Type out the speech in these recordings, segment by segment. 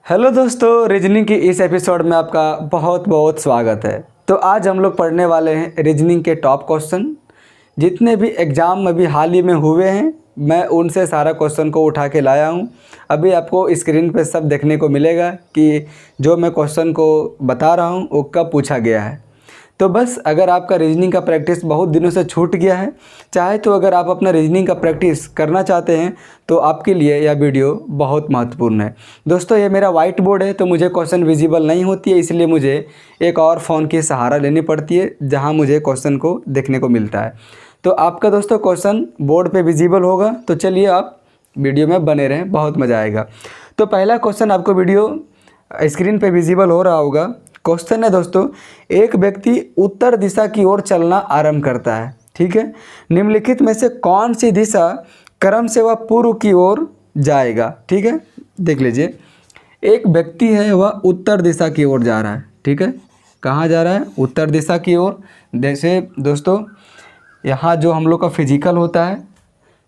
Hello दोस्तों, reasoning की इस एपिसोड में आपका बहुत बहुत स्वागत है। तो आज हम लोग पढ़ने वाले हैं रीजनिंग के टॉप क्वेश्चन। जितने भी एग्ज़ाम अभी हाल ही में हुए हैं, मैं उनसे सारा क्वेश्चन को उठा के लाया हूं। अभी आपको स्क्रीन पे सब देखने को मिलेगा कि जो मैं क्वेश्चन को बता रहा हूं वो कब पूछा गया है। तो बस अगर आपका रीजनिंग का प्रैक्टिस बहुत दिनों से छूट गया है, चाहे तो अगर आप अपना रीजनिंग का प्रैक्टिस करना चाहते हैं तो आपके लिए यह वीडियो बहुत महत्वपूर्ण है। दोस्तों, ये मेरा वाइट बोर्ड है तो मुझे क्वेश्चन विजिबल नहीं होती है, इसलिए मुझे एक और फ़ोन की सहारा लेनी पड़ती है जहां मुझे क्वेश्चन को देखने को मिलता है। तो आपका दोस्तों क्वेश्चन बोर्ड पर विजिबल होगा, तो चलिए आप वीडियो में बने रहें, बहुत मज़ा आएगा। तो पहला क्वेश्चन आपको वीडियो स्क्रीन पर विजिबल हो रहा होगा। क्वेश्चन है दोस्तों, एक व्यक्ति उत्तर दिशा की ओर चलना आरंभ करता है, ठीक है। निम्नलिखित में से कौन सी दिशा क्रम से वह पूर्व की ओर जाएगा, ठीक है। देख लीजिए, एक व्यक्ति है वह उत्तर दिशा की ओर जा रहा है, ठीक है। कहाँ जा रहा है? उत्तर दिशा की ओर। जैसे दोस्तों यहाँ जो हम लोग का फिजिकल होता है,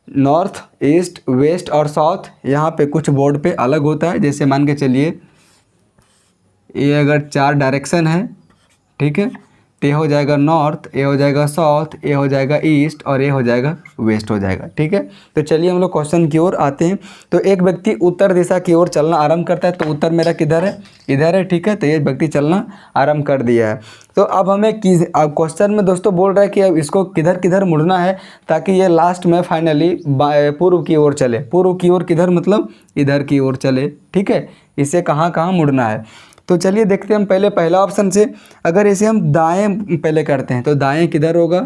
नॉर्थ, ईस्ट, वेस्ट और साउथ, यहाँ पे कुछ बोर्ड पे अलग होता है। जैसे मान के चलिए ये अगर 4 डायरेक्शन है, ठीक है, तो ये हो जाएगा नॉर्थ, ये हो जाएगा साउथ, ये हो जाएगा ईस्ट और ये हो जाएगा वेस्ट हो जाएगा, ठीक है। तो चलिए हम लोग क्वेश्चन की ओर आते हैं। तो एक व्यक्ति उत्तर दिशा की ओर चलना आरंभ करता है, तो उत्तर मेरा किधर है? इधर है, ठीक है। तो ये व्यक्ति चलना आरंभ कर दिया है। तो अब हमें अब क्वेश्चन में दोस्तों बोल रहा है कि अब इसको किधर किधर मुड़ना है ताकि ये लास्ट में फाइनली पूर्व की ओर चले। पूर्व की ओर किधर? मतलब इधर की ओर चले, ठीक है। इसे कहाँ कहाँ मुड़ना है? तो चलिए देखते हैं हम पहले पहला ऑप्शन से। अगर इसे हम दाएं पहले करते हैं तो दाएं किधर होगा?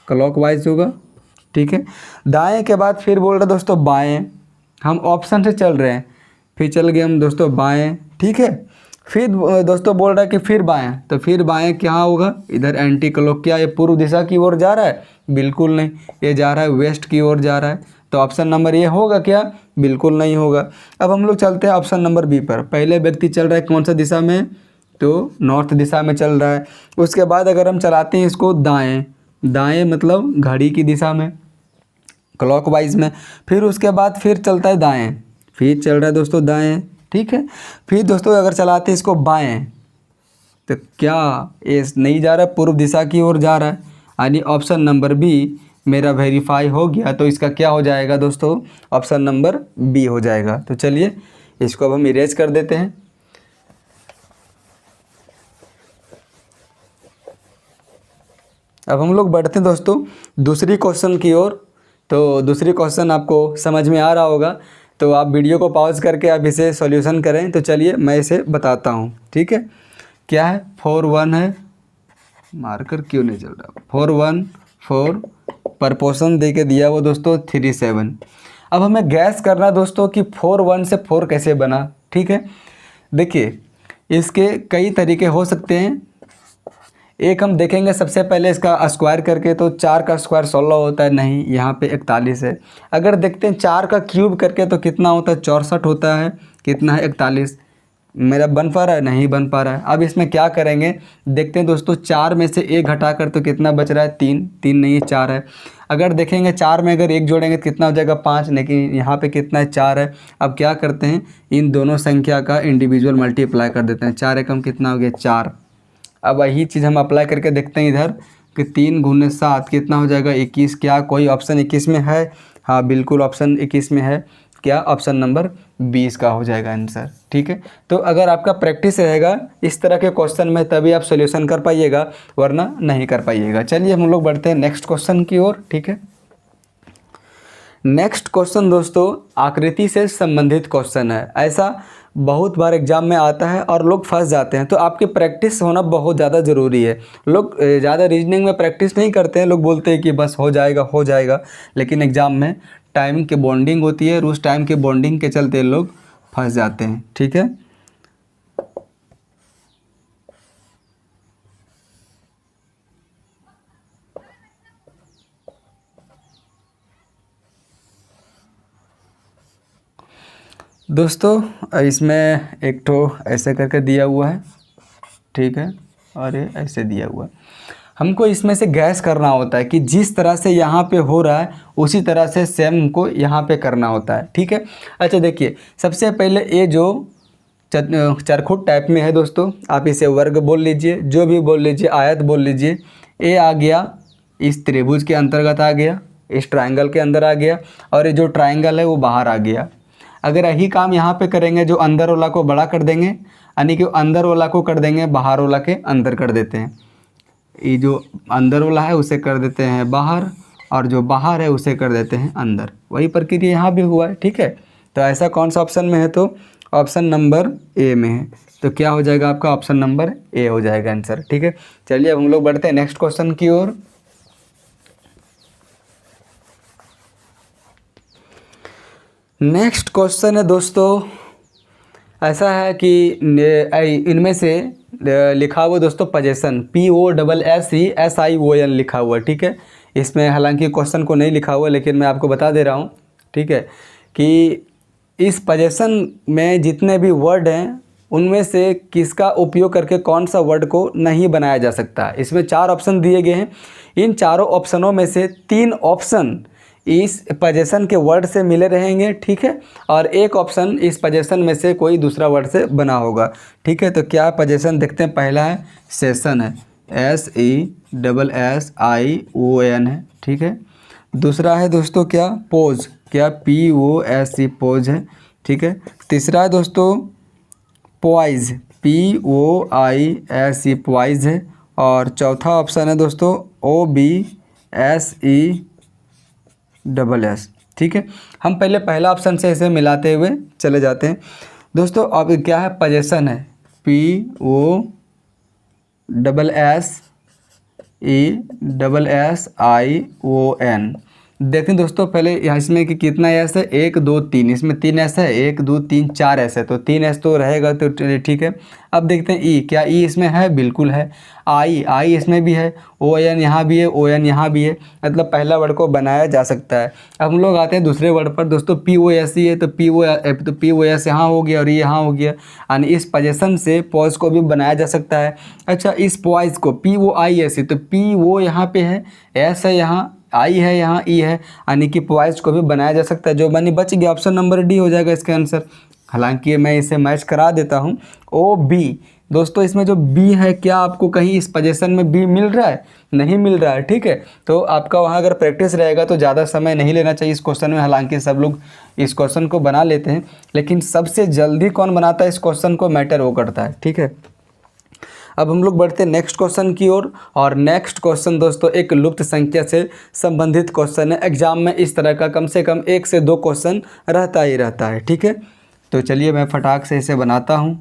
क्लॉकवाइज होगा, ठीक है। दाएं के बाद फिर बोल रहे दोस्तों बाएं, हम ऑप्शन से चल रहे हैं, फिर चल गए हम दोस्तों बाएं, ठीक है। फिर दोस्तों बोल रहा है कि फिर बाएं, तो फिर बाएं क्या होगा? इधर एंटी क्लॉक। क्या ये पूर्व दिशा की ओर जा रहा है? बिल्कुल नहीं, ये जा रहा है वेस्ट की ओर जा रहा है। तो ऑप्शन नंबर ये होगा क्या? बिल्कुल नहीं होगा। अब हम लोग चलते हैं ऑप्शन नंबर बी पर। पहले व्यक्ति चल रहा है कौन सा दिशा में? तो नॉर्थ दिशा में चल रहा है। उसके बाद अगर हम चलाते हैं इसको दाएं, दाएं मतलब घड़ी की दिशा में, क्लॉकवाइज में। फिर उसके बाद फिर चलता है दाएं, फिर चल रहा है दोस्तों दाएं, ठीक है। फिर दोस्तों अगर चलाते हैं इसको बाएं, तो क्या ये नहीं जा रहा है? पूर्व दिशा की ओर जा रहा है, यानी ऑप्शन नंबर बी मेरा वेरीफाई हो गया। तो इसका क्या हो जाएगा दोस्तों? ऑप्शन नंबर बी हो जाएगा। तो चलिए इसको अब हम इरेज कर देते हैं। अब हम लोग बढ़ते हैं दोस्तों दूसरी क्वेश्चन की ओर। तो दूसरी क्वेश्चन आपको समझ में आ रहा होगा, तो आप वीडियो को पॉज करके आप इसे सॉल्यूशन करें। तो चलिए मैं इसे बताता हूँ, ठीक है। क्या है? 4-1 है, मार्कर क्यों नहीं चल रहा? 4-1 4 प्रपोर्शन दे के दिया वो दोस्तों 3-7। अब हमें गैस करना दोस्तों कि 4-1 से 4 कैसे बना, ठीक है। देखिए इसके कई तरीके हो सकते हैं। एक हम देखेंगे सबसे पहले इसका स्क्वायर करके, तो 4 का स्क्वायर 16 होता है, नहीं यहाँ पे 41 है। अगर देखते हैं 4 का क्यूब करके तो कितना होता है? 64 होता है। कितना है? 41। मेरा बन पा रहा है? नहीं बन पा रहा है। अब इसमें क्या करेंगे देखते हैं दोस्तों। 4 में से 1 घटाकर तो कितना बच रहा है? 3 3 नहीं है 4 है। अगर देखेंगे 4 में अगर 1 जोड़ेंगे तो कितना हो जाएगा? 5, लेकिन यहाँ पे कितना है? 4 है। अब क्या करते हैं, इन दोनों संख्या का इंडिविजुअल मल्टीप्लाई कर देते हैं। 4 एकम कितना हो गया? 4। अब वही चीज़ हम अप्लाई करके देखते हैं इधर कि 3 × 7 कितना हो जाएगा? 21। क्या कोई ऑप्शन 21 में है? हाँ बिल्कुल ऑप्शन 21 में है। क्या? ऑप्शन नंबर 20 का हो जाएगा आंसर, ठीक है। तो अगर आपका प्रैक्टिस रहेगा इस तरह के क्वेश्चन में तभी आप सॉल्यूशन कर पाइएगा, वरना नहीं कर पाइएगा। चलिए हम लोग बढ़ते हैं नेक्स्ट क्वेश्चन की ओर, ठीक है। नेक्स्ट क्वेश्चन दोस्तों आकृति से संबंधित क्वेश्चन है। ऐसा बहुत बार एग्जाम में आता है और लोग फंस जाते हैं, तो आपकी प्रैक्टिस होना बहुत ज़्यादा ज़रूरी है। लोग ज़्यादा रीजनिंग में प्रैक्टिस नहीं करते हैं, लोग बोलते हैं कि बस हो जाएगा हो जाएगा, लेकिन एग्ज़ाम में टाइम की बॉन्डिंग होती है और उस टाइम के बॉन्डिंग के चलते लोग फंस जाते हैं, ठीक है। दोस्तों इसमें एक तो ऐसे करके दिया हुआ है, ठीक है, और ये ऐसे दिया हुआ है। हमको इसमें से गैस करना होता है कि जिस तरह से यहाँ पे हो रहा है उसी तरह से सेम हमको यहाँ पे करना होता है, ठीक है। अच्छा देखिए, सबसे पहले ये जो चरखुट टाइप में है दोस्तों। आप इसे वर्ग बोल लीजिए, जो भी बोल लीजिए, आयत बोल लीजिए। ए आ गया इस त्रिभुज के अंतर्गत आ गया, इस ट्रायंगल के अंदर आ गया, और ये जो ट्रायंगल है वो बाहर आ गया। अगर यही काम यहाँ पे करेंगे, जो अंदर वाला को बड़ा कर देंगे, यानी कि अंदर वाला को कर देंगे बाहर वाला के अंदर कर देते हैं। ये जो अंदर वाला है उसे कर देते हैं बाहर, और जो बाहर है उसे कर देते हैं अंदर। वही प्रक्रिया यहाँ भी हुआ है, ठीक है। तो ऐसा कौन सा ऑप्शन में है, तो ऑप्शन नंबर ए में है। तो क्या हो जाएगा आपका, ऑप्शन नंबर ए हो जाएगा आंसर, ठीक है। चलिए अब हम लोग बढ़ते हैं नेक्स्ट क्वेश्चन की ओर। नेक्स्ट क्वेश्चन है दोस्तों, ऐसा है कि इनमें से लिखा हुआ दोस्तों पोजीशन, POSSESION लिखा हुआ, ठीक है। इसमें हालांकि क्वेश्चन को नहीं लिखा हुआ, लेकिन मैं आपको बता दे रहा हूँ, ठीक है, कि इस पोजीशन में जितने भी वर्ड हैं उनमें से किसका उपयोग करके कौन सा वर्ड को नहीं बनाया जा सकता। इसमें 4 ऑप्शन दिए गए हैं। इन चारों ऑप्शनों में से 3 ऑप्शन इस पोजीशन के वर्ड से मिले रहेंगे, ठीक है, और एक ऑप्शन इस पोजीशन में से कोई दूसरा वर्ड से बना होगा, ठीक है। तो क्या पोजीशन देखते हैं, पहला है सेशन है, SESSION है, ठीक है। दूसरा है दोस्तों क्या, पोज, क्या POSE पोज है, ठीक है। तीसरा है दोस्तों पॉइज, POISE पॉइज है। और चौथा ऑप्शन है दोस्तों OBSESS, ठीक है। हम पहले पहला ऑप्शन से इसे मिलाते हुए चले जाते हैं दोस्तों। अब क्या है, पोजीशन है POSSESSION। देखें दोस्तों पहले यहाँ इसमें कि कितना एस है, 1 2 3, इसमें 3 एस है, 1 2 3 4 एस है, तो 3 एस तो रहेगा, तो ठीक है। अब देखते हैं ई, क्या ई इसमें है, बिल्कुल है। आई इसमें भी है, ON यहाँ भी है, ON यहाँ भी है, मतलब पहला वर्ड को बनाया जा सकता है। अब हम लोग आते हैं दूसरे वर्ड पर दोस्तों, POSE है, तो POS यहाँ हो गया और ये यहाँ हो गया, यानी इस पोजीशन से पॉज को भी बनाया जा सकता है। अच्छा, इस पॉइज को POISE, तो PO यहाँ पे है, S है यहाँ, आई है यहाँ, ई है, यानी कि पॉइज को भी बनाया जा सकता है। जो बनी बच गया, ऑप्शन नंबर डी हो जाएगा इसका आंसर। हालांकि मैं इसे मैच करा देता हूँ, OB दोस्तों। इसमें जो बी है, क्या आपको कहीं इस पोजीशन में बी मिल रहा है, नहीं मिल रहा है, ठीक है। तो आपका वहाँ अगर प्रैक्टिस रहेगा तो ज़्यादा समय नहीं लेना चाहिए इस क्वेश्चन में। हालांकि सब लोग इस क्वेश्चन को बना लेते हैं, लेकिन सबसे जल्दी कौन बनाता है इस क्वेश्चन को, मैटर वो करता है, ठीक है। अब हम लोग बढ़ते हैं नेक्स्ट क्वेश्चन की ओर। और नेक्स्ट क्वेश्चन दोस्तों एक लुप्त संख्या से संबंधित क्वेश्चन है। एग्जाम में इस तरह का कम से कम 1 से 2 क्वेश्चन रहता ही रहता है, ठीक है। तो चलिए मैं फटाक से इसे बनाता हूँ,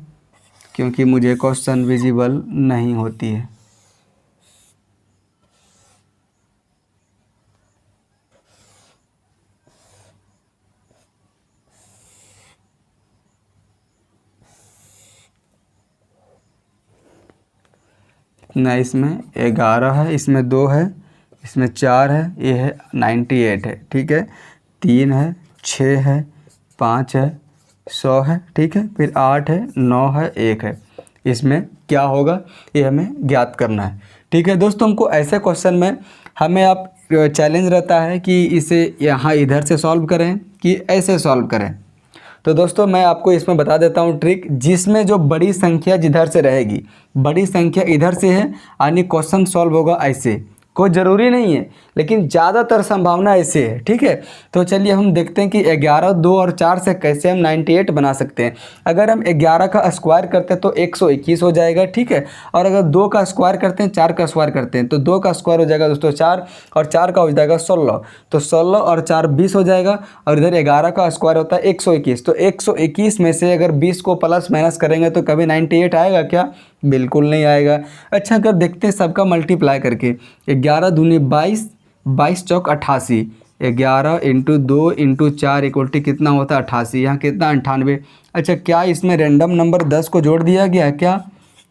क्योंकि मुझे क्वेश्चन विजिबल नहीं होती है। ना इसमें 11 है, इसमें 2 है, इसमें 4 है, ये है 98 है, ठीक है। 3 है, 6 है, 5 है, 100 है, ठीक है। फिर 8 है, 9 है, 1 है। इसमें क्या होगा ये हमें ज्ञात करना है, ठीक है दोस्तों। हमको ऐसे क्वेश्चन में हमें आप चैलेंज रहता है कि इसे यहाँ इधर से सॉल्व करें कि ऐसे सॉल्व करें। तो दोस्तों मैं आपको इसमें बता देता हूँ ट्रिक, जिसमें जो बड़ी संख्या जिधर से रहेगी, बड़ी संख्या इधर से है, यानी क्वेश्चन सॉल्व होगा ऐसे। कोई ज़रूरी नहीं है, लेकिन ज़्यादातर संभावना ऐसे है, ठीक है। तो चलिए हम देखते हैं कि 11, 2 और 4 से कैसे हम 98 बना सकते हैं। अगर हम 11 का स्क्वायर करते हैं तो 121 हो जाएगा, ठीक है। और अगर 2 का स्क्वायर करते हैं, 4 का स्क्वायर करते हैं, तो 2 का स्क्वायर हो जाएगा दोस्तों 4, और 4 का हो जाएगा 16, तो 16 और 4 20 हो जाएगा। और इधर 11 का स्क्वायर होता है 121, तो 121 में से अगर 20 को प्लस माइनस करेंगे तो कभी 98 आएगा क्या, बिल्कुल नहीं आएगा। अच्छा, अगर देखते हैं सबका मल्टीप्लाई करके, 11 दूनी 22, 22 चौक 88, 11 × 2 × 4 = कितना होता है 88, यहाँ कितना 98। अच्छा, क्या इसमें रैंडम नंबर 10 को जोड़ दिया गया है क्या,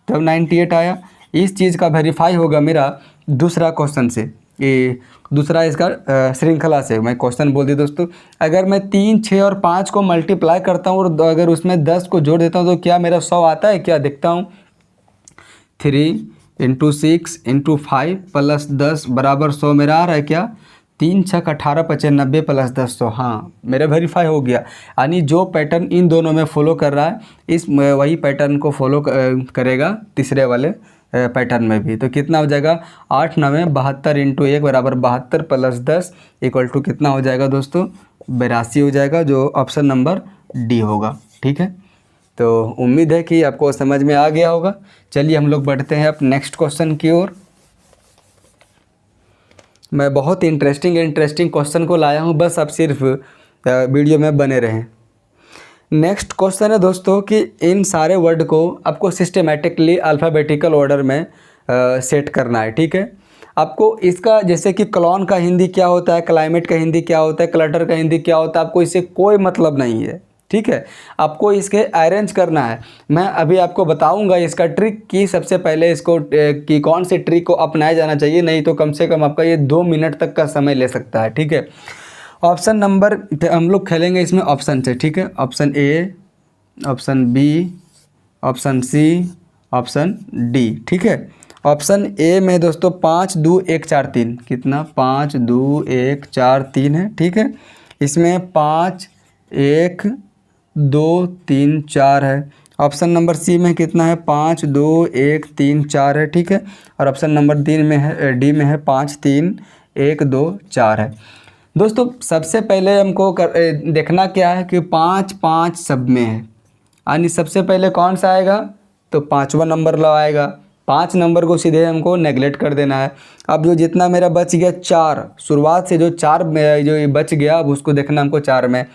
तब 98 आया। इस चीज़ का वेरीफाई होगा मेरा दूसरा क्वेश्चन से, ये दूसरा इसका श्रृंखला से। मैं क्वेश्चन बोल दी दोस्तों, अगर मैं 3, 6 और 5 को मल्टीप्लाई करता हूँ और अगर उसमें 10 को जोड़ देता हूँ तो क्या मेरा 100 आता है क्या, देखता हूँ। 3 × 6 × 5 + 10 = 100 मेरा आ रहा है क्या। 3 छक 18 25 90 प्लस 10 100। हाँ मेरा वेरीफाई हो गया। यानी जो पैटर्न इन दोनों में फॉलो कर रहा है इस वही पैटर्न को फॉलो करेगा तीसरे वाले पैटर्न में भी। तो कितना हो जाएगा 8 9 72 इंटू 1 बराबर 72 प्लस 10 इक्वल टू कितना हो जाएगा दोस्तों 82 हो जाएगा, जो ऑप्शन नंबर डी होगा। ठीक है, तो उम्मीद है कि आपको समझ में आ गया होगा। चलिए हम लोग बढ़ते हैं अब नेक्स्ट क्वेश्चन की ओर। मैं बहुत इंटरेस्टिंग क्वेश्चन को लाया हूँ, बस आप सिर्फ वीडियो में बने रहें। नेक्स्ट क्वेश्चन है दोस्तों कि इन सारे वर्ड को आपको सिस्टेमेटिकली अल्फ़ाबेटिकल ऑर्डर में सेट करना है। ठीक है, आपको इसका जैसे कि क्लोन का हिंदी क्या होता है, क्लाइमेट का हिंदी क्या होता है, क्लटर का हिंदी क्या होता है, आपको इससे कोई मतलब नहीं है। ठीक है, आपको इसके अरेंज करना है। मैं अभी आपको बताऊंगा इसका ट्रिक कि सबसे पहले इसको कि कौन से ट्रिक को अपनाया जाना चाहिए, नहीं तो कम से कम आपका ये 2 मिनट तक का समय ले सकता है। ठीक है, ऑप्शन नंबर हम लोग खेलेंगे इसमें ऑप्शन से। ठीक है, option A, option B, option C, option D. ठीक है, ऑप्शन ए में दोस्तों 5 2 1 4 3 कितना 5 2 1 4 3 है। ठीक है, इसमें 5 1 2 3 4 है। ऑप्शन नंबर सी में कितना है 5 2 1 3 4 है। ठीक है, और ऑप्शन नंबर डी में है 5 3 1 2 4 है। दोस्तों सबसे पहले हमको देखना क्या है कि 5 5 सब में है, यानी सबसे पहले कौन सा आएगा तो 5वां नंबर लगाएगा। 5 नंबर को सीधे हमको नेगलेक्ट कर देना है। अब जो जितना मेरा बच गया 4, शुरुआत से जो 4 जो बच गया अब उसको देखना हमको 4 में।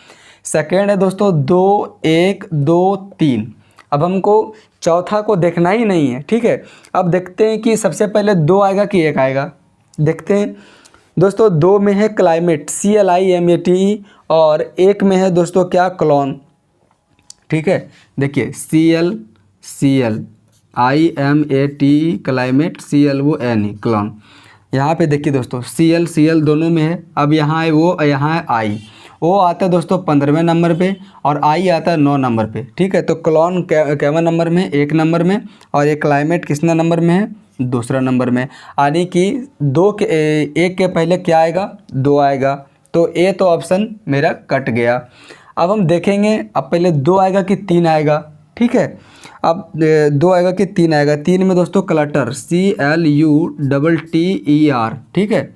सेकेंड है दोस्तों 2 1 2 3। अब हमको चौथा को देखना ही नहीं है। ठीक है, अब देखते हैं कि सबसे पहले 2 आएगा कि 1 आएगा। देखते हैं दोस्तों, 2 में है क्लाइमेट CLIMATE और 1 में है दोस्तों क्या क्लोन। ठीक है, देखिए CLIMATE क्लाइमेट CLONE क्लोन। यहाँ पे देखिए दोस्तों CL दोनों में है। अब यहाँ है वो, यहाँ है आई। वो आता है दोस्तों 15वें नंबर पे और आई आता है 9 नंबर पे। ठीक है, तो क्लोन केवन नंबर में 1 नंबर में और ये क्लाइमेट किसना नंबर में है 2रा नंबर में। यानी कि 1 के पहले क्या आएगा 2 आएगा, तो ए तो ऑप्शन मेरा कट गया। अब हम देखेंगे अब पहले 2 आएगा कि 3 आएगा। ठीक है, अब 2 आएगा कि 3 आएगा। 3 में दोस्तों क्लटर CLUTTER। ठीक है,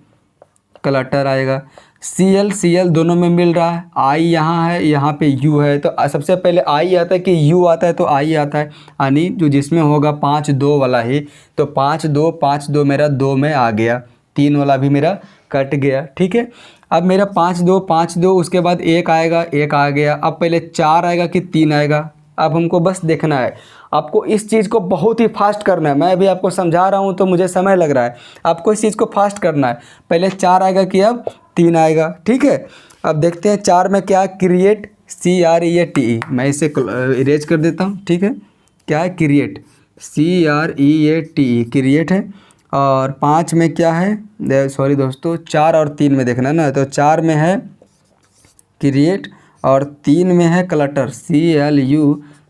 क्लटर आएगा। CL दोनों में मिल रहा है। आई यहाँ है, यहाँ पे यू है, तो सबसे पहले आई आता है कि यू आता है, तो आई आता है, यानी जो जिसमें होगा 5 2 वाला ही। तो 5 2 मेरा 2 में आ गया, 3 वाला भी मेरा कट गया। ठीक है, अब मेरा 5 2 उसके बाद 1 आएगा, 1 आ गया। अब पहले 4 आएगा कि 3 आएगा। अब हमको बस देखना है, आपको इस चीज़ को बहुत ही फास्ट करना है। मैं अभी आपको समझा रहा हूँ तो मुझे समय लग रहा है, आपको इस चीज़ को फास्ट करना है। पहले 4 आएगा कि अब 3 आएगा। ठीक है, अब देखते हैं 4 में क्या क्रिएट CREATE। मैं इसे इरेज कर देता हूँ। ठीक है, क्या है क्रिएट CREATE क्रिएट है। और 5 में क्या है, सॉरी दोस्तों 4 और 3 में देखना ना, तो 4 में है क्रिएट और 3 में है क्लटर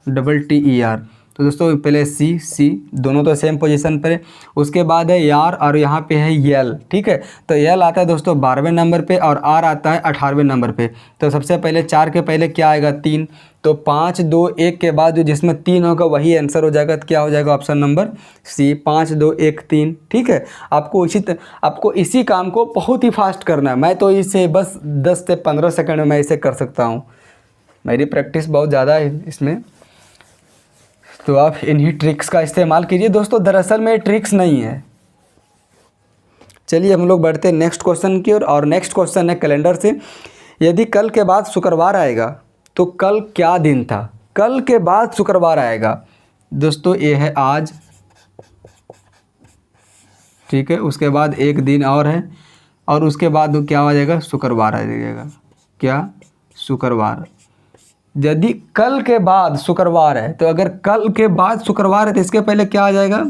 CLUTTER। तो दोस्तों पहले सी दोनों तो सेम पोजीशन पर है। उसके बाद है यार और यहाँ पे है यल। ठीक है, तो यल आता है दोस्तों 12वें नंबर पे और आर आता है 18वें नंबर पे। तो सबसे पहले 4 के पहले क्या आएगा 3, तो 5 2 1 के बाद जो जिसमें 3 होगा वही आंसर हो जाएगा। तो क्या हो जाएगा ऑप्शन नंबर सी 5 2 1 3। ठीक है, आपको इसी काम को बहुत ही फास्ट करना है। मैं तो इसे बस 10 से 15 सेकंड में मैं इसे कर सकता हूँ, मेरी प्रैक्टिस बहुत ज़्यादा है इसमें। तो आप इन्हीं ट्रिक्स का इस्तेमाल कीजिए दोस्तों, दरअसल में ट्रिक्स नहीं है। चलिए हम लोग बढ़ते हैं नेक्स्ट क्वेश्चन की ओर, और नेक्स्ट क्वेश्चन है कैलेंडर से। यदि कल के बाद शुक्रवार आएगा तो कल क्या दिन था। कल के बाद शुक्रवार आएगा दोस्तों, ये है आज। ठीक है, उसके बाद एक दिन और है और उसके बाद क्या आ जाएगा शुक्रवार आ जाएगा। क्या शुक्रवार। यदि कल के बाद शुक्रवार है तो अगर कल के बाद शुक्रवार है तो इसके पहले क्या आ जाएगा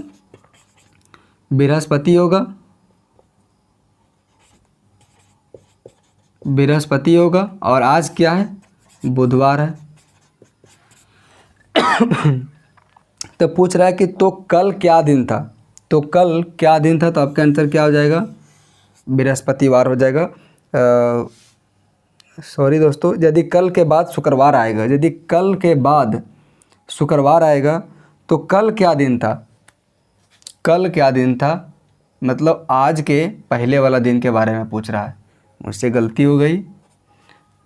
बृहस्पति होगा, बृहस्पति होगा। और आज क्या है बुधवार है। तो पूछ रहा है कि तो कल क्या दिन था, तो कल क्या दिन था, तो आपका आंसर क्या हो जाएगा बृहस्पतिवार हो जाएगा। सॉरी दोस्तों, यदि कल के बाद शुक्रवार आएगा, यदि कल के बाद शुक्रवार आएगा तो कल क्या दिन था, कल क्या दिन था, मतलब आज के पहले वाला दिन के बारे में पूछ रहा है। मुझसे गलती हो गई,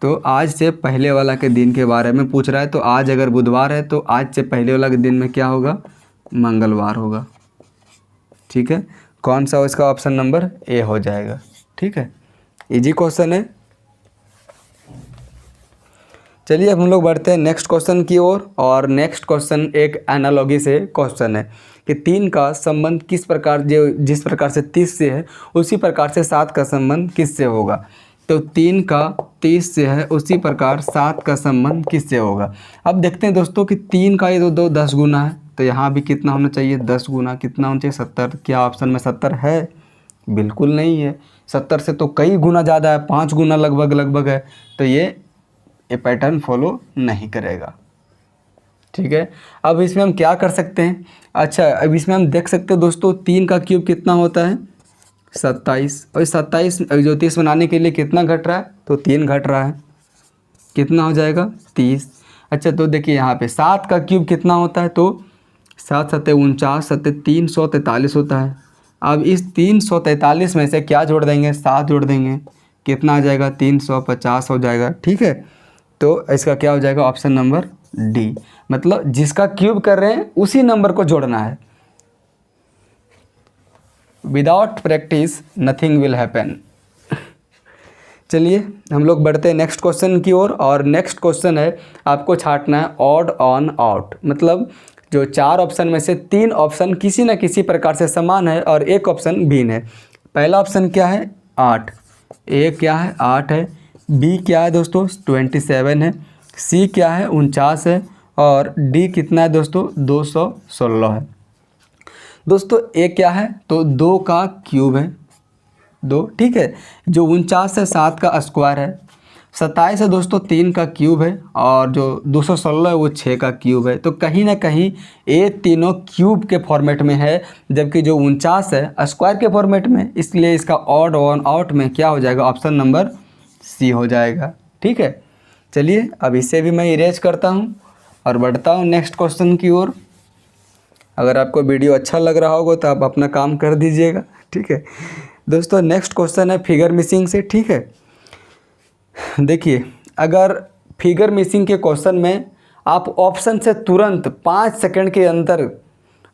तो आज से पहले वाला के दिन के बारे में पूछ रहा है। तो आज अगर बुधवार है तो आज से पहले वाला के दिन में क्या होगा, मंगलवार होगा। ठीक है, कौन सा हो इसका ऑप्शन नंबर ए हो जाएगा। ठीक है, इजी क्वेश्चन है। चलिए अब हम लोग बढ़ते हैं नेक्स्ट क्वेश्चन की ओर। और नेक्स्ट क्वेश्चन एक एनालॉजी से क्वेश्चन है कि 3 का संबंध किस प्रकार, जो जिस प्रकार से 30 से है उसी प्रकार से 7 का संबंध किससे होगा। तो 3 का 30 से है उसी प्रकार 7 का संबंध किससे होगा। अब देखते हैं दोस्तों कि 3 का ये दो 10 गुना है, तो यहाँ भी कितना होना चाहिए, 10 गुना। कितना होना चाहिए, 70। क्या ऑप्शन में 70 है? बिल्कुल नहीं है। 70 से तो कई गुना ज़्यादा है, 5 गुना लगभग है। तो ये पैटर्न फॉलो नहीं करेगा। ठीक है, अब इसमें हम क्या कर सकते हैं। अच्छा, अब इसमें हम देख सकते हैं दोस्तों 3 का क्यूब कितना होता है, 27। और 27 जो 30 बनाने के लिए कितना घट रहा है, तो 3 घट रहा है। कितना हो जाएगा, 30। अच्छा, तो देखिए यहाँ पे 7 का क्यूब कितना होता है, तो 7 7 49 7 343 होता है। अब इस 343 में से क्या जोड़ देंगे, 7 जोड़ देंगे, कितना आ जाएगा, 350 हो जाएगा। ठीक है, तो इसका क्या हो जाएगा, ऑप्शन नंबर डी। मतलब जिसका क्यूब कर रहे हैं उसी नंबर को जोड़ना है। Without practice nothing will happen. चलिए हम लोग बढ़ते हैं नेक्स्ट क्वेश्चन की ओर। और नेक्स्ट क्वेश्चन है, आपको छांटना है ऑड ऑन आउट। मतलब जो 4 ऑप्शन में से 3 ऑप्शन किसी न किसी प्रकार से समान है और एक ऑप्शन भिन्न है। पहला ऑप्शन क्या है, 8। ए क्या है, 8 है। बी क्या है दोस्तों, 27 है। सी क्या है, 49 है। और डी कितना है दोस्तों, 216 है। दोस्तों ए क्या है, तो 2 का क्यूब है, 2। ठीक है, जो 49 है 7 का स्क्वायर है। 27 है दोस्तों 3 का क्यूब है। और जो 216 है वो 6 का क्यूब है। तो कहीं ना कहीं ये तीनों क्यूब के फॉर्मेट में है, जबकि जो 49 है स्क्वायर के फॉर्मेट में। इसलिए इसका ऑड ऑन आउट में क्या हो जाएगा, ऑप्शन नंबर सी हो जाएगा। ठीक है, चलिए अब इसे भी मैं इरेज करता हूँ और बढ़ता हूँ नेक्स्ट क्वेश्चन की ओर। अगर आपको वीडियो अच्छा लग रहा होगा तो आप अपना काम कर दीजिएगा। ठीक है दोस्तों, नेक्स्ट क्वेश्चन है फिगर मिसिंग से। ठीक है, देखिए अगर फिगर मिसिंग के क्वेश्चन में आप ऑप्शन से तुरंत 5 सेकंड के अंदर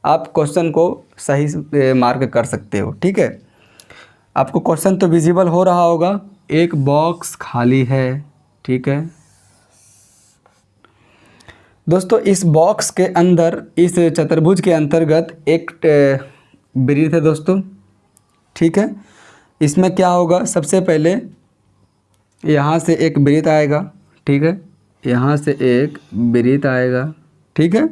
आप क्वेश्चन को सही मार्क कर सकते हो। ठीक है, आपको क्वेश्चन तो विजिबल हो रहा होगा। एक बॉक्स खाली है। ठीक है दोस्तों, इस बॉक्स के अंदर, इस चतुर्भुज के अंतर्गत एक वृत्त है दोस्तों। ठीक है, इसमें क्या होगा, सबसे पहले यहाँ से एक वृत्त आएगा। ठीक है, यहाँ से एक वृत्त आएगा। ठीक है,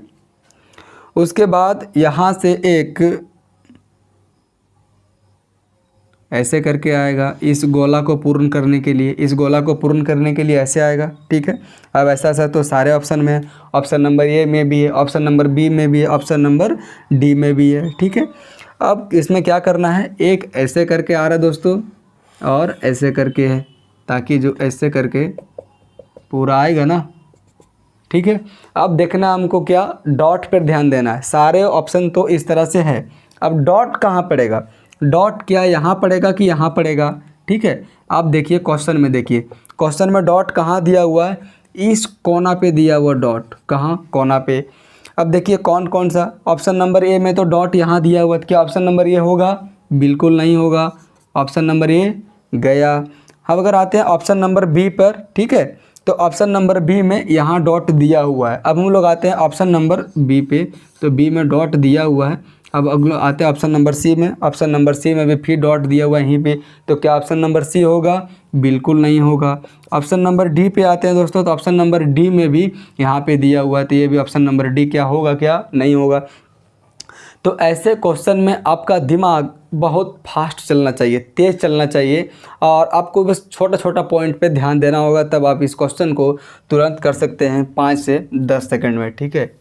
उसके बाद यहाँ से एक ऐसे करके आएगा इस गोला को पूर्ण करने के लिए। इस गोला को पूर्ण करने के लिए ऐसे आएगा। ठीक है, अब ऐसा तो सारे ऑप्शन में है। ऑप्शन नंबर ए में भी है, ऑप्शन नंबर बी में भी है, ऑप्शन नंबर डी में भी है। ठीक है, अब इसमें क्या करना है, एक ऐसे करके आ रहा है दोस्तों और ऐसे करके है, ताकि जो ऐसे करके पूरा आएगा ना। ठीक है, अब देखना हमको क्या, डॉट पर ध्यान देना है। सारे ऑप्शन तो इस तरह से है। अब डॉट कहाँ पड़ेगा, डॉट क्या यहाँ पड़ेगा कि यहाँ पड़ेगा। ठीक है, आप देखिए क्वेश्चन में, देखिए क्वेश्चन में डॉट कहाँ दिया हुआ है, इस कोना पे दिया हुआ डॉट, कहाँ, कोना पे। अब देखिए कौन कौन सा, ऑप्शन नंबर ए में तो डॉट यहाँ दिया हुआ है। क्या ऑप्शन नंबर ए होगा, बिल्कुल नहीं होगा। ऑप्शन नंबर ए गया। अब अगर आते हैं ऑप्शन नंबर बी पर। ठीक है, तो ऑप्शन नंबर बी में यहाँ डॉट दिया हुआ है। अब हम लोग आते हैं ऑप्शन नंबर बी पे, तो बी में डॉट दिया हुआ है। अब अगले आते हैं ऑप्शन नंबर सी में। ऑप्शन नंबर सी में भी फिर डॉट दिया हुआ है यहीं पे। तो क्या ऑप्शन नंबर सी होगा, बिल्कुल नहीं होगा। ऑप्शन नंबर डी पे आते हैं दोस्तों, तो ऑप्शन नंबर डी में भी यहाँ पे दिया हुआ है। तो ये भी ऑप्शन नंबर डी क्या होगा, क्या नहीं होगा। तो ऐसे क्वेश्चन में आपका दिमाग बहुत फास्ट चलना चाहिए, तेज़ चलना चाहिए, और आपको बस छोटा छोटा पॉइंट पे ध्यान देना होगा, तब आप इस क्वेश्चन को तुरंत कर सकते हैं 5 से 10 सेकंड में। ठीक है,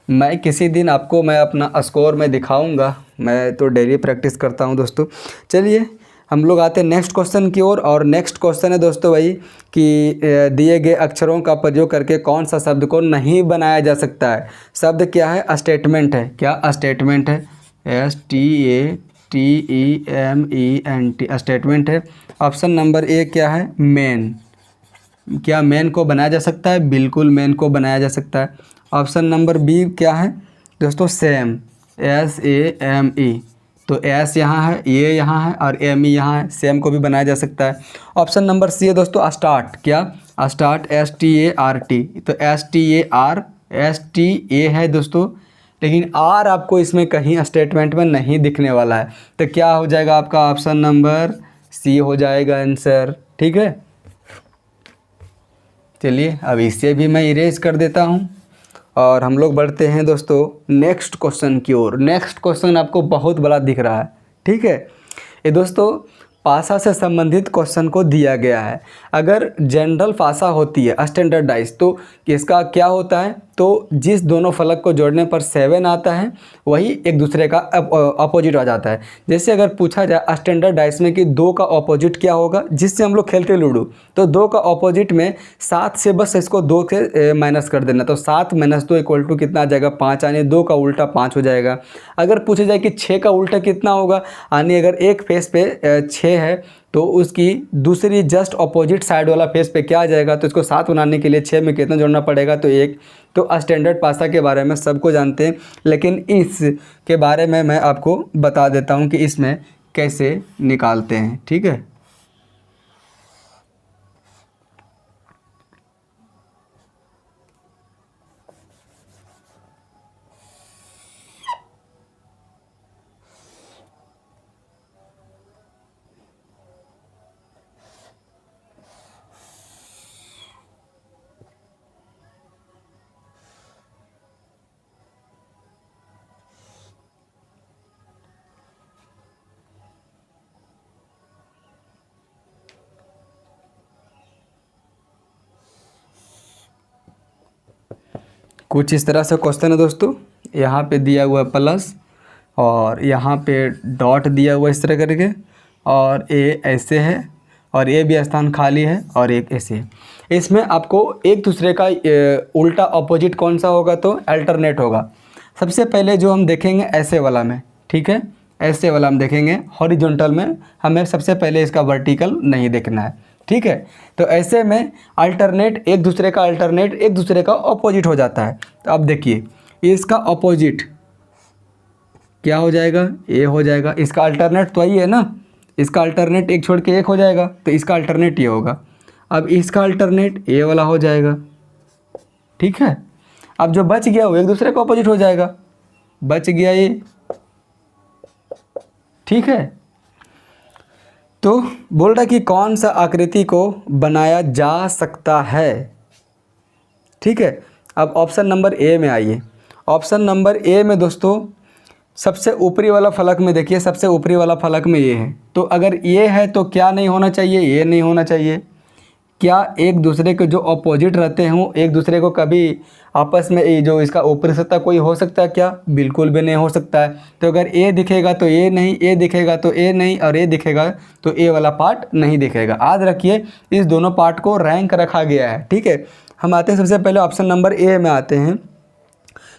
मैं किसी दिन आपको मैं अपना स्कोर में दिखाऊंगा। मैं तो डेली प्रैक्टिस करता हूं दोस्तों। चलिए हम लोग आते हैं नेक्स्ट क्वेश्चन की ओर। और नेक्स्ट क्वेश्चन है दोस्तों भाई कि दिए गए अक्षरों का प्रयोग करके कौन सा शब्द को नहीं बनाया जा सकता है। शब्द क्या है? स्टेटमेंट है। क्या? स्टेटमेंट है। STATEMENT स्टेटमेंट है। ऑप्शन नंबर ए क्या है? मेन। क्या मेन को बनाया जा सकता है? बिल्कुल मेन को बनाया जा सकता है। ऑप्शन नंबर बी क्या है दोस्तों? सेम। SAME। तो एस यहाँ है, ये यहाँ है और एम यहाँ है, सेम को भी बनाया जा सकता है। ऑप्शन नंबर सी है दोस्तों स्टार्ट। क्या? Start START। तो STA है दोस्तों, लेकिन आर आपको इसमें कहीं स्टेटमेंट में नहीं दिखने वाला है। तो क्या हो जाएगा आपका? ऑप्शन नंबर सी हो जाएगा आंसर। ठीक है, चलिए अब इसे भी मैं इरेज कर देता हूँ और हम लोग बढ़ते हैं दोस्तों नेक्स्ट क्वेश्चन की ओर। नेक्स्ट क्वेश्चन आपको बहुत बड़ा दिख रहा है। ठीक है, ये दोस्तों पासा से संबंधित क्वेश्चन को दिया गया है। अगर जनरल पासा होती है स्टैंडर्डाइज, तो इसका क्या होता है? तो जिस दोनों फलक को जोड़ने पर 7 आता है वही एक दूसरे का अपोजिट आ जाता है। जैसे अगर पूछा जाए स्टैंडर्डाइज में कि 2 का अपोजिट क्या होगा, जिससे हम लोग खेलते लूडो, तो 2 का अपोजिट में 7 से बस इसको 2 से माइनस कर देना। तो 7 - 2 = कितना आ जाएगा? 5 यानी 2 का उल्टा 5 हो जाएगा। अगर पूछा जाए कि 6 का उल्टा कितना होगा, यानी अगर एक फेस पे 6 है तो उसकी दूसरी जस्ट अपोजिट साइड वाला फेस पे क्या आ जाएगा? तो इसको 7 बनाने के लिए 6 में कितना जोड़ना पड़ेगा? तो 1। तो स्टैंडर्ड पासा के बारे में सबको जानते हैं, लेकिन इस के बारे में मैं आपको बता देता हूं कि इसमें कैसे निकालते हैं। ठीक है, कुछ इस तरह से क्वेश्चन है दोस्तों। यहाँ पे दिया हुआ है प्लस और यहाँ पे डॉट दिया हुआ इस तरह करके, और ए ऐसे है और ए भी स्थान खाली है और एक ऐसे है। इसमें आपको एक दूसरे का उल्टा अपोजिट कौन सा होगा? तो अल्टरनेट होगा। सबसे पहले जो हम देखेंगे ऐसे वाला में, ठीक है, ऐसे वाला हम देखेंगे। हॉरिजॉन्टल में हमें सबसे पहले इसका वर्टिकल नहीं देखना है। ठीक है, तो ऐसे में अल्टरनेट एक दूसरे का अल्टरनेट एक दूसरे का अपोजिट हो जाता है। तो अब देखिए इसका अपोजिट क्या हो जाएगा? ए हो जाएगा। इसका अल्टरनेट तो यही है ना, इसका अल्टरनेट एक छोड़ के एक हो जाएगा, तो इसका अल्टरनेट ये होगा। अब इसका अल्टरनेट ए वाला हो जाएगा। ठीक है, अब जो बच गया वो एक दूसरे का अपोजिट हो जाएगा, बच गया ये। ठीक है, तो बोल रहा कि कौन सा आकृति को बनाया जा सकता है। ठीक है, अब ऑप्शन नंबर ए में आइए। ऑप्शन नंबर ए में दोस्तों सबसे ऊपरी वाला फलक में देखिए, सबसे ऊपरी वाला फलक में ये है। तो अगर ये है तो क्या नहीं होना चाहिए? ये नहीं होना चाहिए। क्या एक दूसरे के जो अपोजिट रहते हों एक दूसरे को कभी आपस में ये जो इसका ऊपरी सत्ता कोई हो सकता है क्या? बिल्कुल भी नहीं हो सकता है। तो अगर ए दिखेगा तो ए नहीं, ए दिखेगा तो ए नहीं, और ए दिखेगा तो ए वाला पार्ट नहीं दिखेगा। याद रखिए इस दोनों पार्ट को रैंक रखा गया है। ठीक है, हम आते हैं सबसे पहले ऑप्शन नंबर ए में आते हैं।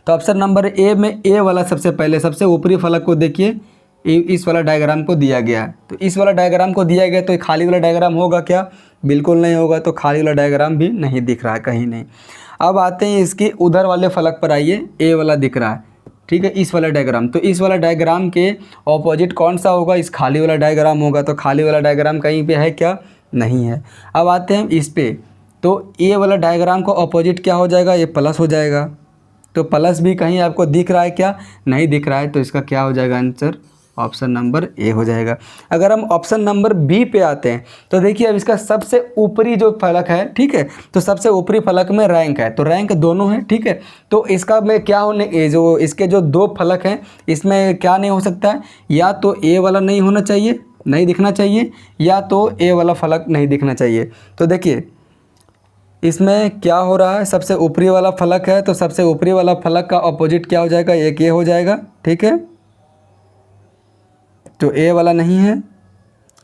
तो ऑप्शन नंबर ए में ए वाला सबसे पहले सबसे ऊपरी फलक को देखिए, इस वाला डायग्राम को दिया गया है। तो इस वाला डायग्राम को दिया गया तो खाली वाला डायग्राम होगा क्या? बिल्कुल नहीं होगा। तो खाली वाला डायग्राम भी नहीं दिख रहा है कहीं नहीं। अब आते हैं इसकी उधर वाले फलक पर आइए, ए वाला दिख रहा है। ठीक है, इस वाला डायग्राम, तो इस वाला डायग्राम के ऑपोजिट कौन सा होगा? इस खाली वाला डायग्राम होगा। तो खाली वाला डायग्राम कहीं पे है क्या? नहीं है। अब आते हैं इस पे, तो ए वाला डायग्राम को ऑपोजिट क्या हो जाएगा? ये प्लस हो जाएगा। तो प्लस भी कहीं आपको दिख रहा है क्या? नहीं दिख रहा है। तो इसका क्या हो जाएगा आंसर? ऑप्शन नंबर ए हो जाएगा। अगर हम ऑप्शन नंबर बी पे आते हैं तो देखिए अब इसका सबसे ऊपरी जो फलक है, ठीक है, तो सबसे ऊपरी फलक में रैंक है, तो रैंक दोनों है। ठीक है, तो इसका में क्या होने जो इसके जो 2 फलक हैं इसमें क्या नहीं हो सकता है? या तो ए वाला नहीं होना चाहिए, नहीं दिखना चाहिए, या तो ए वाला फलक नहीं दिखना चाहिए। तो देखिए इसमें क्या हो रहा है? सबसे ऊपरी वाला फलक है, तो सबसे ऊपरी वाला फलक का अपोजिट क्या हो जाएगा? एक ए हो जाएगा। ठीक है, तो ए वाला नहीं है,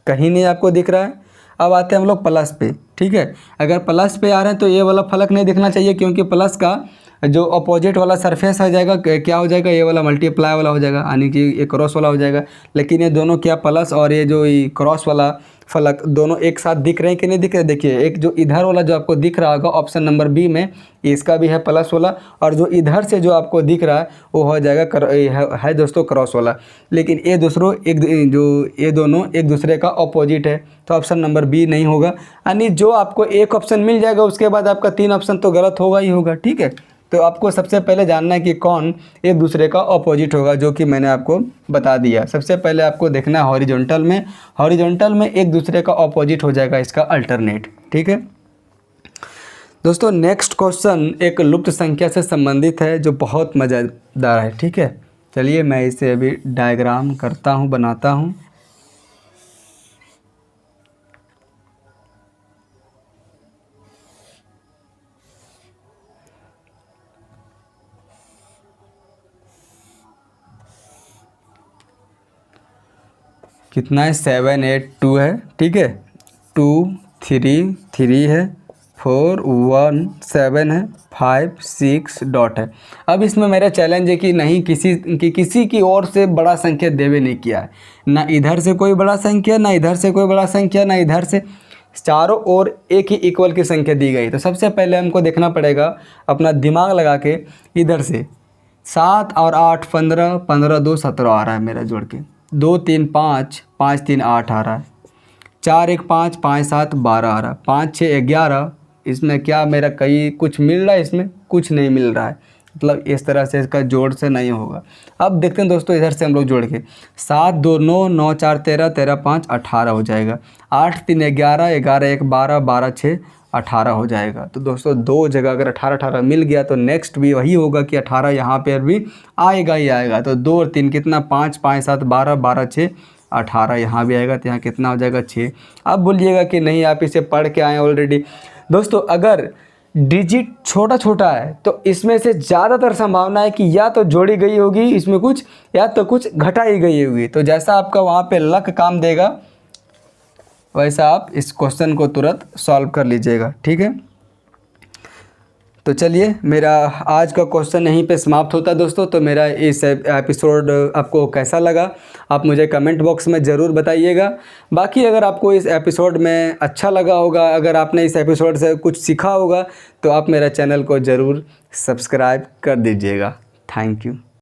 कहीं नहीं आपको दिख रहा है। अब आते हैं हम लोग प्लस पे, ठीक है। अगर प्लस पे आ रहे हैं तो ये वाला फलक नहीं दिखना चाहिए, क्योंकि प्लस का जो अपोजिट वाला सरफेस हो जाएगा क्या हो जाएगा, ये वाला मल्टीप्लाई वाला हो जाएगा, यानी कि ये क्रॉस वाला हो जाएगा। लेकिन ये दोनों क्या, प्लस और ये जो क्रॉस वाला फलक दोनों एक साथ दिख रहे हैं कि नहीं दिख रहे। देखिए एक जो इधर वाला जो आपको दिख रहा होगा ऑप्शन नंबर बी में, इसका भी है प्लस वाला, और जो इधर से जो आपको दिख रहा है वो हो जाएगा है दोस्तों क्रॉस वाला। लेकिन ये ये दोनों एक दूसरे का अपोजिट है, तो ऑप्शन नंबर बी नहीं होगा। यानी जो आपको एक ऑप्शन मिल जाएगा उसके बाद आपका 3 ऑप्शन तो गलत होगा ही होगा, ठीक है। तो आपको सबसे पहले जानना है कि कौन एक दूसरे का अपोजिट होगा, जो कि मैंने आपको बता दिया। सबसे पहले आपको देखना है हॉरिजॉन्टल में एक दूसरे का अपोजिट हो जाएगा इसका अल्टरनेट, ठीक है दोस्तों। नेक्स्ट क्वेश्चन एक लुप्त संख्या से संबंधित है जो बहुत मज़ेदार है, ठीक है। चलिए मैं इसे अभी डायग्राम करता हूँ, बनाता हूँ। कितना है, 7 8 2 है, ठीक है। 2 3 3 है, 4 1 7 है, 5 6 डॉट है। अब इसमें मेरा चैलेंज है कि नहीं किसी की ओर से बड़ा संख्या देवे नहीं किया है, ना इधर से कोई बड़ा संख्या, ना इधर से कोई बड़ा संख्या, ना इधर से, चारों ओर एक ही इक्वल की संख्या दी गई। तो सबसे पहले हमको देखना पड़ेगा अपना दिमाग लगा के, इधर से 7 और 8 15, 15 2 17 आ रहा है मेरा जोड़ के, 2 3 5, 5 3 8 आ रहा है, 4 1 5, 5 7 12 आ रहा है, 5 6 11। इसमें क्या मेरा कहीं कुछ मिल रहा है, इसमें कुछ नहीं मिल रहा है, मतलब इस तरह से इसका जोड़ से नहीं होगा। अब देखते हैं दोस्तों इधर से हम लोग जोड़ के, 7 2 9, 9 4 13, 13 5 18 हो जाएगा, 8 3 11, 11 1 12, 12 6 18 हो जाएगा। तो दोस्तों दो जगह अगर 18 18 मिल गया तो नेक्स्ट भी वही होगा कि 18 यहाँ पर भी आएगा ही आएगा। तो 2 और 3 कितना, 5 5 7 12, 12 6 18 यहाँ भी आएगा, तो यहाँ कितना हो जाएगा 6। अब बोलिएगा कि नहीं आप इसे पढ़ के आए ऑलरेडी। दोस्तों अगर डिजिट छोटा छोटा है तो इसमें से ज़्यादातर संभावना है कि या तो जोड़ी गई होगी इसमें कुछ, या तो कुछ घटाई गई होगी। तो जैसा आपका वहाँ पे लक काम देगा वैसा आप इस क्वेश्चन को तुरंत सॉल्व कर लीजिएगा, ठीक है। तो चलिए मेरा आज का क्वेश्चन यहीं पे समाप्त होता है दोस्तों। तो मेरा इस एपिसोड आपको कैसा लगा आप मुझे कमेंट बॉक्स में ज़रूर बताइएगा। बाकी अगर आपको इस एपिसोड में अच्छा लगा होगा, अगर आपने इस एपिसोड से कुछ सीखा होगा, तो आप मेरा चैनल को ज़रूर सब्सक्राइब कर दीजिएगा। Thank you.